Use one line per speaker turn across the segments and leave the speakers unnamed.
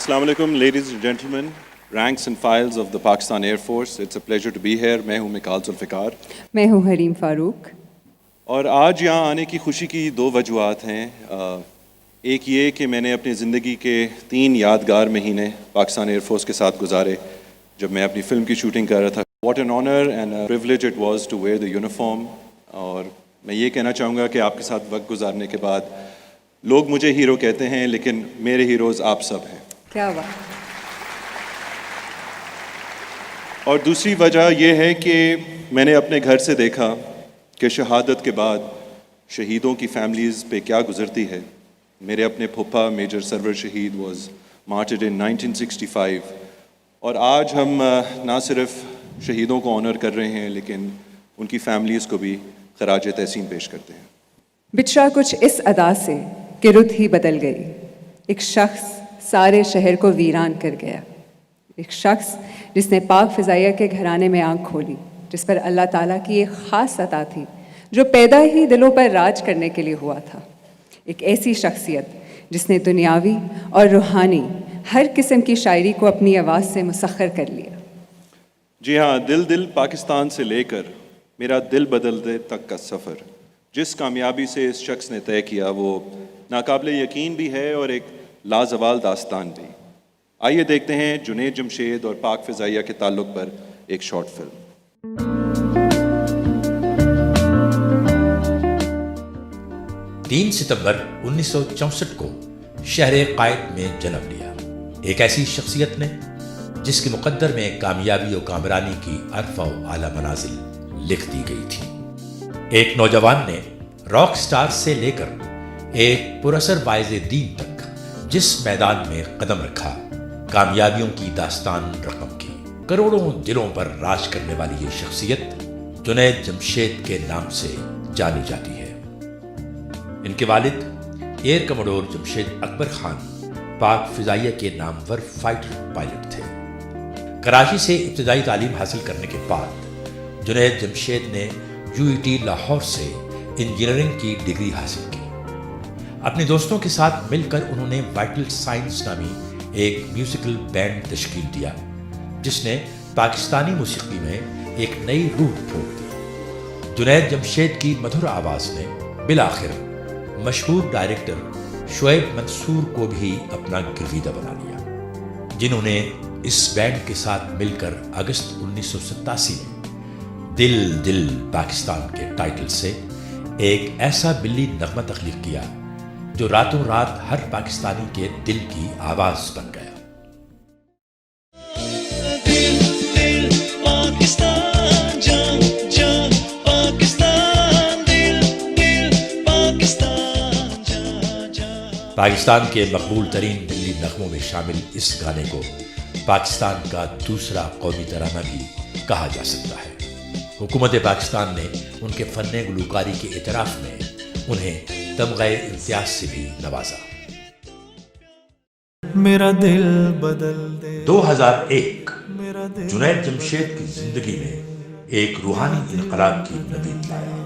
Assalamu alaikum, ladies and gentlemen, ranks and files of the Pakistan Air Force. It's a pleasure to be here. میں ہوں مکال ذوالفقار.
میں ہوں حریم فاروق.
اور آج یہاں آنے کی خوشی کی دو وجوہات ہیں. ایک یہ کہ میں نے اپنی زندگی کے 3 یادگار مہینے پاکستان ایئر فورس کے ساتھ گزارے جب میں اپنی فلم کی شوٹنگ کر رہا تھا. What an honour and privilege it was to wear the uniform. اور میں یہ کہنا چاہوں گا کہ آپ کے ساتھ وقت گزارنے کے بعد لوگ مجھے ہیرو کہتے ہیں لیکن میرے ہیروز آپ سب ہیں.
کیا بات.
اور دوسری وجہ یہ ہے کہ میں نے اپنے گھر سے دیکھا کہ شہادت کے بعد شہیدوں کی فیملیز پہ کیا گزرتی ہے. میرے اپنے پھپھا میجر سرور شہید واز مارٹرڈ ان 1965. اور آج ہم نہ صرف شہیدوں کو آنر کر رہے ہیں لیکن ان کی فیملیز کو بھی خراج تحسین پیش کرتے ہیں.
بچھڑا کچھ اس ادا سے کہ رت ہی بدل گئی. ایک شخص سارے شہر کو ویران کر گیا. ایک شخص جس نے پاک فضائیہ کے گھرانے میں آنکھ کھولی, جس پر اللہ تعالیٰ کی ایک خاص عطا تھی جو پیدا ہی دلوں پر راج کرنے کے لیے ہوا تھا. ایک ایسی شخصیت جس نے دنیاوی اور روحانی ہر قسم کی شاعری کو اپنی آواز سے مسخر کر لیا.
جی ہاں, دل پاکستان سے لے کر میرا دل بدلنے تک کا سفر جس کامیابی سے اس شخص نے طے کیا وہ ناقابل یقین بھی ہے اور ایک لازوال داستان بھی. آئیے دیکھتے ہیں جنید جمشید اور پاک فضائیہ کے تعلق پر ایک شارٹ فلم.
3 ستمبر 1964 کو شہر قائد میں جنم لیا ایک ایسی شخصیت نے جس کے مقدر میں کامیابی و کامرانی کی عرفہ و اعلیٰ منازل لکھ دی گئی تھی. ایک نوجوان نے راک سٹار سے لے کر ایک پراثر واعظ دین تک جس میدان میں قدم رکھا کامیابیوں کی داستان رقم کی. کروڑوں دلوں پر راج کرنے والی یہ شخصیت جنید جمشید کے نام سے جانی جاتی ہے. ان کے والد ایئر کموڈور جمشید اکبر خان پاک فضائیہ کے نامور فائٹر پائلٹ تھے. کراچی سے ابتدائی تعلیم حاصل کرنے کے بعد جنید جمشید نے UET لاہور سے انجینئرنگ کی ڈگری حاصل کی. اپنے دوستوں کے ساتھ مل کر انہوں نے وائٹل سائنس نامی ایک میوزیکل بینڈ تشکیل دیا جس نے پاکستانی موسیقی میں ایک نئی روح پھونک دی. جنید جمشید کی مدھر آواز نے بالآخر مشہور ڈائریکٹر شعیب منصور کو بھی اپنا گرویدہ بنا لیا, جنہوں نے اس بینڈ کے ساتھ مل کر اگست 1987 میں دل پاکستان کے ٹائٹل سے ایک ایسا بلی نغمہ تخلیق کیا جو راتوں رات ہر پاکستانی کے دل کی آواز بن گیا. پاکستان کے مقبول ترین دلی نغموں میں شامل اس گانے کو پاکستان کا دوسرا قومی ترانہ بھی کہا جا سکتا ہے. حکومت پاکستان نے ان کے فن گلوکاری کے اعتراف میں انہیں تمغہ امتیاز سے بھی نوازا.
میرا دل بدل دے.
2001 جنید جمشید کی زندگی میں ایک روحانی انقلاب کی نوید لایا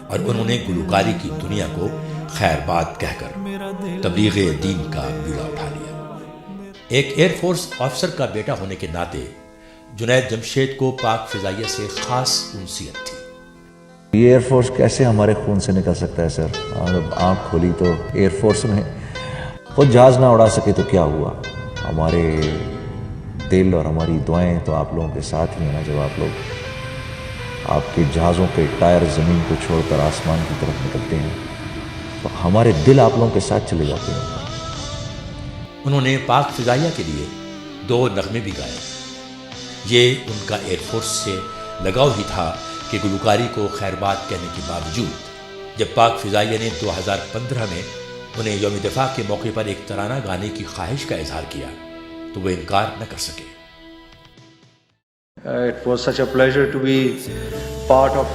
اور انہوں نے گلوکاری کی دنیا کو خیر بات کہہ کر تبلیغ دین کا بیڑا اٹھا لیا. ایک ایئر فورس آفیسر کا بیٹا ہونے کے ناطے جنید جمشید کو پاک فضائیہ سے خاص انسیت تھی.
یہ ایئر فورس کیسے ہمارے خون سے نکل سکتا ہے سر؟ جب آنکھ کھولی تو ایئر فورس میں خود جہاز نہ اڑا سکے تو کیا ہوا. ہمارے دل اور ہماری دعائیں تو آپ لوگوں کے ساتھ ہی ہیں نا. جب آپ لوگ آپ کے جہازوں کے ٹائر زمین کو چھوڑ کر آسمان کی طرف نکلتے ہیں تو ہمارے دل آپ لوگوں کے ساتھ چلے جاتے ہیں.
انہوں نے پاک فضائیہ کے لیے 2 نغمے بھی گائے. یہ ان کا ایئر فورس سے لگاؤ ہی تھا کہ گلوکاری کو خیر بات کہنے کے باوجود جب پاک فضائیہ نے 2015 میں انہیں یوم دفاع کے موقع پر ایک ترانہ گانے کی خواہش کا اظہار کیا تو وہ انکار نہ کر سکے.
It was such a pleasure to be part of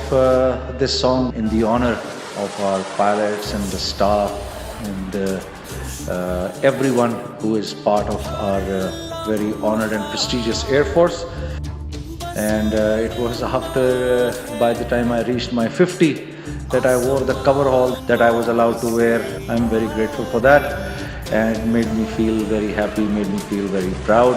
this song in the honor of our pilots and the staff and everyone who is part of our very honored and prestigious Air Force. And it was after, by the time I reached my 50, that I wore the coverall that I was allowed to wear. I'm very grateful for that. and it made me feel very happy, made me feel very proud.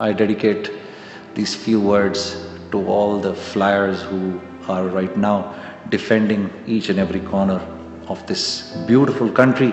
I dedicate these few words to all the flyers who are right now defending each and every corner of this beautiful country,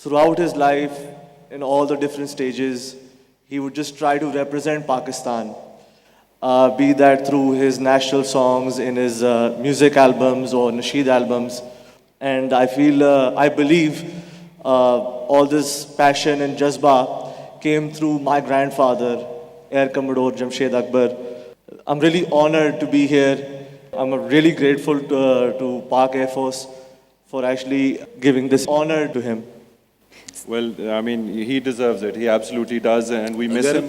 throughout his life. In all the different stages he would just try to represent Pakistan, be that through his national songs in his music albums or nasheed albums. And I feel I believe all this passion and jazba came through my grandfather, Air Commodore Jamshed Akbar. I'm really honored to be here. I'm really grateful to Pak Air Force for actually giving this honor to him.
Well, I mean, he deserves it. He absolutely does, and we miss him.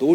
2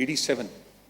87,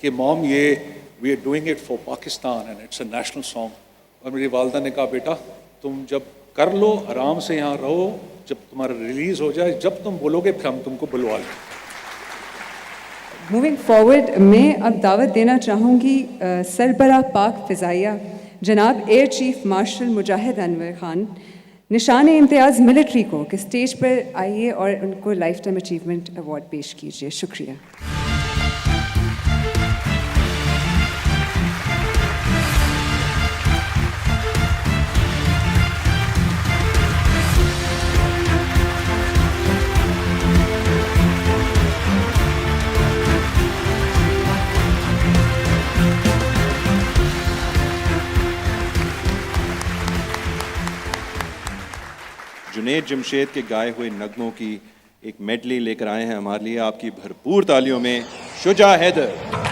کہ mom یہ we are doing it for Pakistan and it's a national song. اور میری والدہ نے کہا بیٹا تم جب کر لو آرام سے یہاں رہو, جب تمہارا ریلیز ہو جائے جب تم بولو گے پھر ہم تم کو بلوا لیں.
موونگ فارورڈ میں اب دعوت دینا چاہوں گی سربراہ پاک فضائیہ جناب ایئر چیف مارشل مجاہد انور خان نشان امتیاز ملٹری کو کہ اسٹیج پر آئیے اور ان کو لائف ٹائم اچیومنٹ ایوارڈ پیش کیجیے. شکریہ.
جنید جمشید کے گائے ہوئے نغموں کی ایک میڈلی لے کر آئے ہیں ہمارے لیے. آپ کی بھرپور تالیوں میں شجاع حیدر.